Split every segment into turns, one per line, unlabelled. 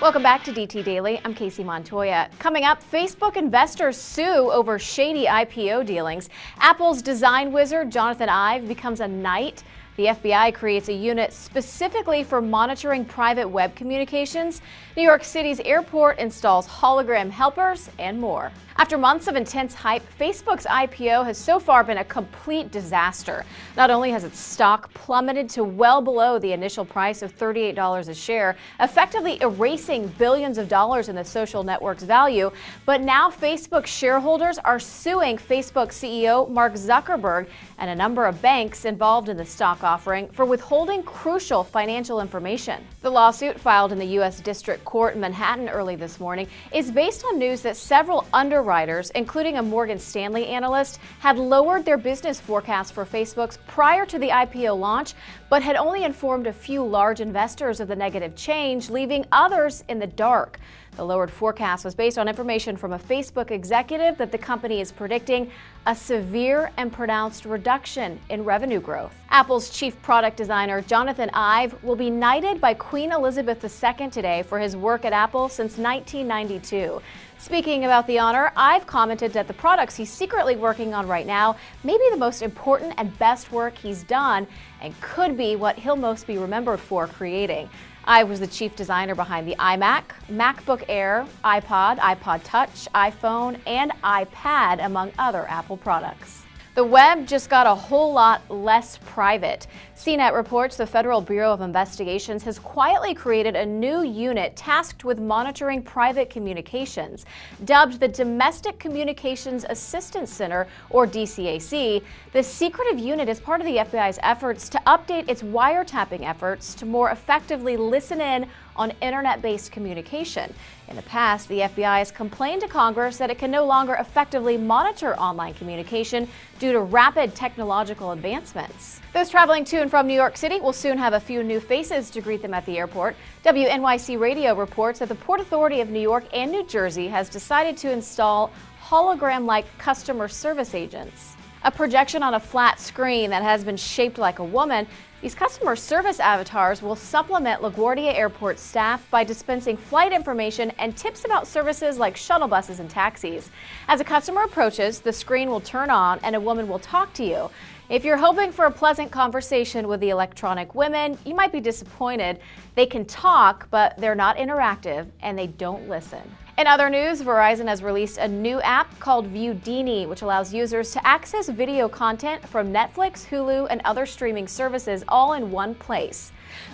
Welcome back to DT Daily. I'm Casey Montoya. Coming up, Facebook investors sue over shady IPO dealings. Apple's design wizard Jonathan Ive becomes a knight. The FBI creates a unit specifically for monitoring private web communications. New York City's airport installs hologram helpers and more. After months of intense hype, Facebook's IPO has so far been a complete disaster. Not only has its stock plummeted to well below the initial price of $38 a share, effectively erasing billions of dollars in the social network's value, but now Facebook shareholders are suing Facebook CEO Mark Zuckerberg and a number of banks involved in the stock offering for withholding crucial financial information. The lawsuit, filed in the U.S. District Court in Manhattan early this morning, is based on news that several underwriters, including a Morgan Stanley analyst, had lowered their business forecast for Facebook's prior to the IPO launch, but had only informed a few large investors of the negative change, leaving others in the dark. The lowered forecast was based on information from a Facebook executive that the company is predicting a severe and pronounced reduction in revenue growth. Apple's chief product designer Jonathan Ive will be knighted by Queen Elizabeth II today for his work at Apple since 1992. Speaking about the honor, Ive commented that the products he's secretly working on right now may be the most important and best work he's done and could be what he'll most be remembered for creating. Ive was the chief designer behind the iMac, MacBook Air, iPod, iPod Touch, iPhone, and iPad, among other Apple products. The web just got a whole lot less private. CNET reports the Federal Bureau of Investigations has quietly created a new unit tasked with monitoring private communications. Dubbed the Domestic Communications Assistance Center, or DCAC, the secretive unit is part of the FBI's efforts to update its wiretapping efforts to more effectively listen in on internet-based communication. In the past, the FBI has complained to Congress that it can no longer effectively monitor online communication due to rapid technological advancements. Those traveling to and from New York City will soon have a few new faces to greet them at the airport. WNYC Radio reports that the Port Authority of New York and New Jersey has decided to install hologram-like customer service agents. A projection on a flat screen that has been shaped like a woman, these customer service avatars will supplement LaGuardia Airport staff by dispensing flight information and tips about services like shuttle buses and taxis. As a customer approaches, the screen will turn on and a woman will talk to you. If you're hoping for a pleasant conversation with the electronic women, you might be disappointed. They can talk, but they're not interactive and they don't listen. In other news, Verizon has released a new app called Viewdini, which allows users to access video content from Netflix, Hulu, and other streaming services all in one place.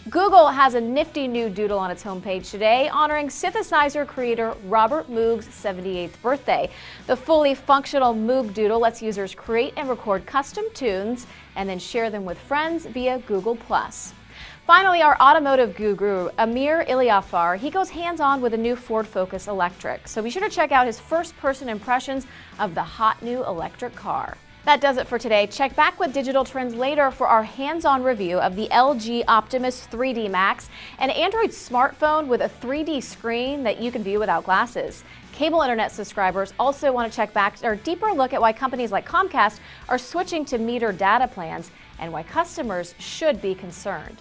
Google has a nifty new doodle on its homepage today, honoring synthesizer creator Robert Moog's 78th birthday. The fully functional Moog doodle lets users create and record custom tunes and then share them with friends via Google+. Finally, our automotive guru, Amir Ilyafar, he goes hands-on with a new Ford Focus Electric. So be sure to check out his first-person impressions of the hot new electric car. That does it for today. Check back with digital trends later for our hands-on review of the LG Optimus 3D Max, an Android smartphone with a 3D screen that you can view without glasses. Cable internet subscribers also want to check back or deeper look at why companies like Comcast are switching to metered data plans and why customers should be concerned.